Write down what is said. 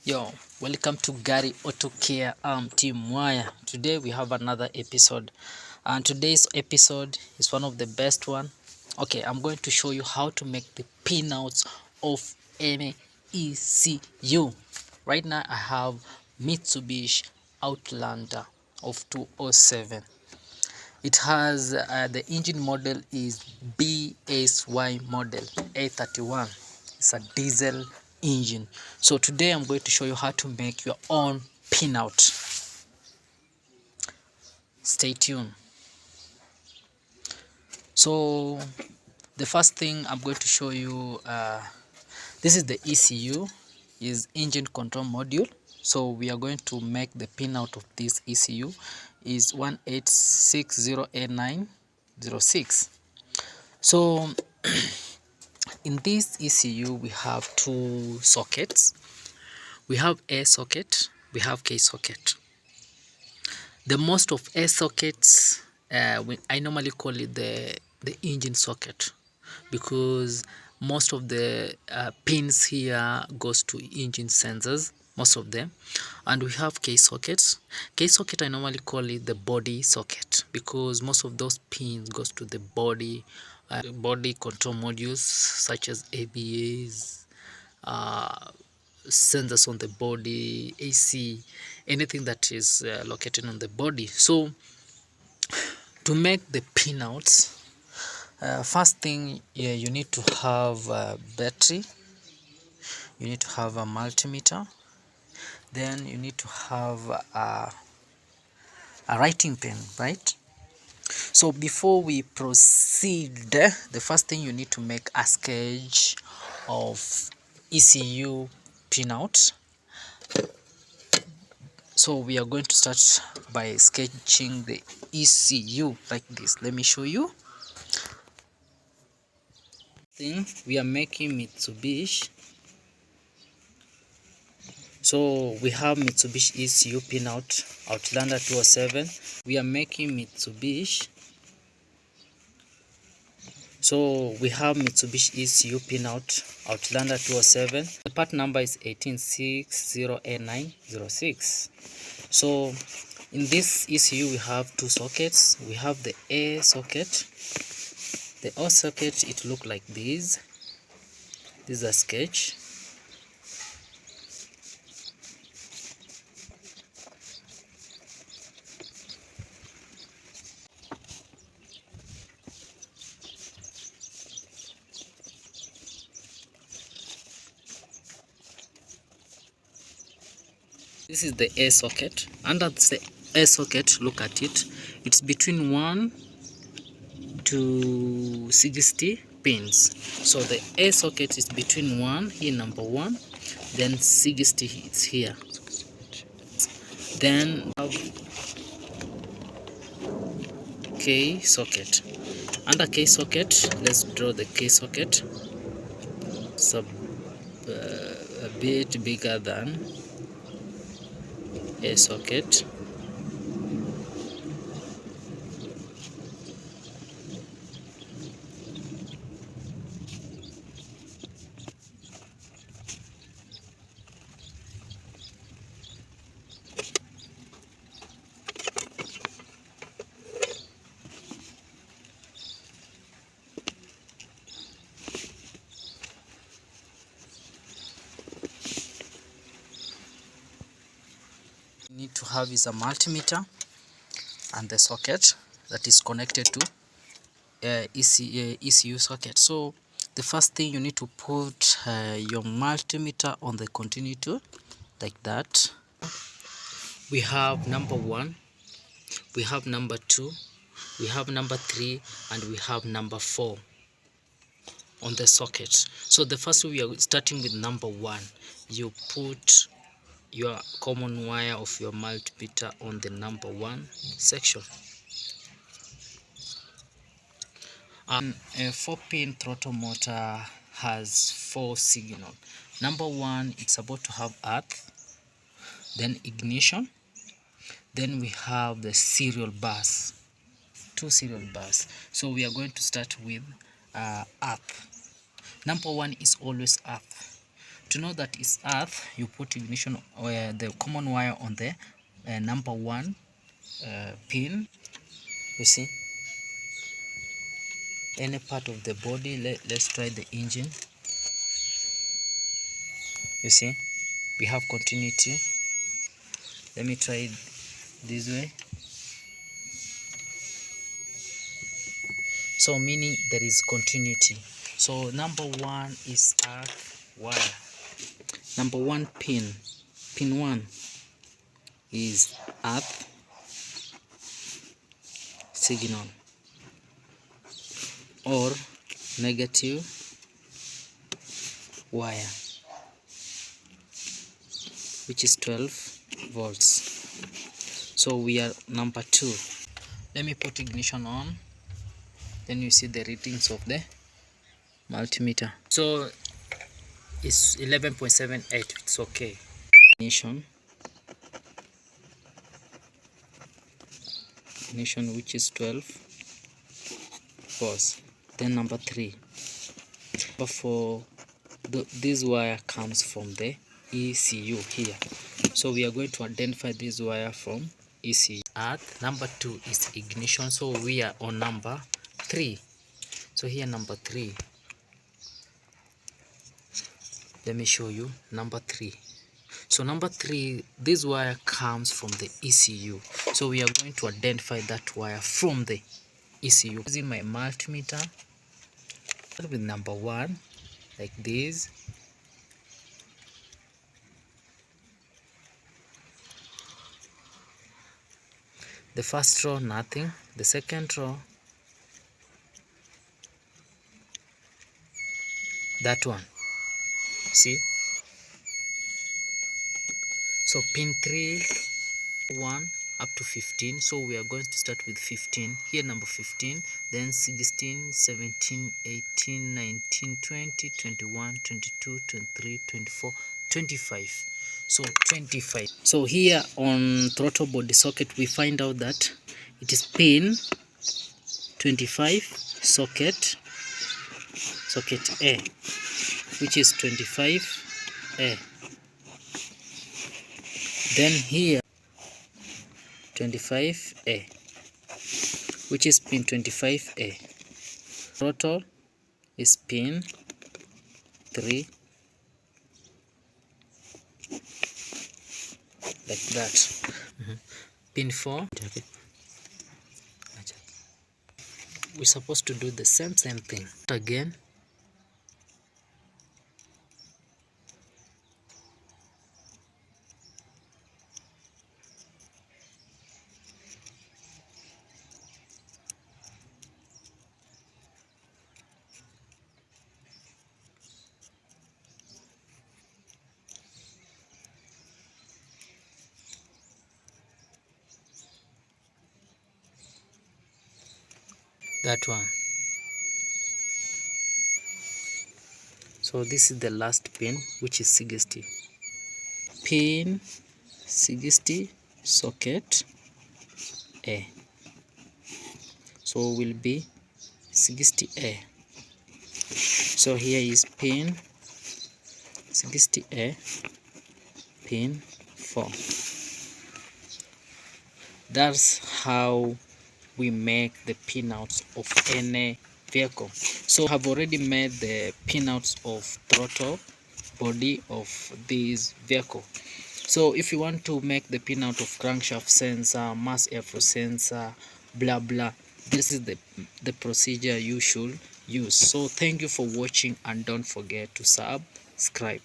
Yo, welcome to Gariautocare. Team Wire. Today we have another episode, and today's episode is one of the best one. Okay, I'm going to show you how to make the pinouts of any ECU. Right now I have Mitsubishi Outlander of 207. It has the engine model is BSY model A31. It's a diesel engine. So today I'm going to show you how to make your own pinout. Stay tuned. So the first thing I'm going to show you, this is the ECU, is engine control module. So we are going to make the pinout of this ECU is 1860A906. So in this ECU we have two sockets. We have A socket, we have K socket. The most of A sockets, I normally call it the engine socket, because most of the pins here goes to engine sensors, most of them. And we have K sockets. K socket I normally call it the body socket, because most of those pins goes to the body control modules such as ABAs, sensors on the body, AC, anything that is located on the body. So to make the pinouts, first thing, you need to have a battery, you need to have a multimeter, then you need to have a writing pen, right? So before we proceed, the first thing, you need to make a sketch of ECU pinout. So we are going to start by sketching the ECU like this. Let me show you. We are making Mitsubishi. So we have Mitsubishi ECU pinout Outlander 207. We are making Mitsubishi. So we have Mitsubishi ECU pinout Outlander 207. The part number is 1860A906. So in this ECU we have two sockets. We have the A socket. The O socket, it look like this. This is a sketch. This is the A socket. Under the A socket, look at it. It's between 1 to 60 pins. So the A socket is between 1, here number 1, then 60 is here. Then K socket. Under K socket, let's draw the K socket. It's a bit bigger than A socket. Need to have is a multimeter and the socket that is connected to ECU socket. So the first thing, you need to put your multimeter on the continuity like that. We have number 1, we have number 2, we have number 3, and we have number 4 on the socket. So the first, we are starting with number 1. You put your common wire of your multimeter on the number 1 section. A 4-pin throttle motor has 4 signals. Number 1, it's about to have earth, then ignition, then we have the serial bus, 2 serial bus. So we are going to start with earth. Number 1 is always earth. To know that it's earth, you put ignition or the common wire on the number 1 pin. You see, any part of the body. Let's try the engine. You see, we have continuity. Let me try it this way. So meaning there is continuity. So number 1 is earth wire. Number 1 pin 1 is earth signal or negative wire, which is 12 volts. So we are number 2. Let me put ignition on, then you see the readings of the multimeter. So it's 11.78. it's okay. Ignition, which is 12 volts. Then number 3, but for this wire comes from the ECU here, so we are going to identify this wire from ECU. Earth. Number 2 is ignition, so we are on number 3. So here number 3, let me show you number 3. So number 3, this wire comes from the ECU, so we are going to identify that wire from the ECU using my multimeter. With number 1 like this. The first row nothing, the second row that one, see. So pin 3, 1 up to 15, so we are going to start with 15 here, number 15, then 16, 17, 18, 19, 20, 21, 22, 23, 24, 25. So 25. So here on throttle body socket we find out that it is pin 25, socket A, which is 25A. Then here 25A, which is pin 25A. Throttle is pin 3, like that. Pin 4. Okay. We're supposed to do the same thing again. That one. So this is the last pin, which is 60. Pin 60, socket A. So will be 60A. So here is pin 60A, pin 4. That's how we make the pinouts of any vehicle. So I have already made the pinouts of throttle body of this vehicle. So if you want to make the pinout of crankshaft sensor, mass airflow sensor, blah blah, this is the procedure you should use. So thank you for watching, and don't forget to subscribe.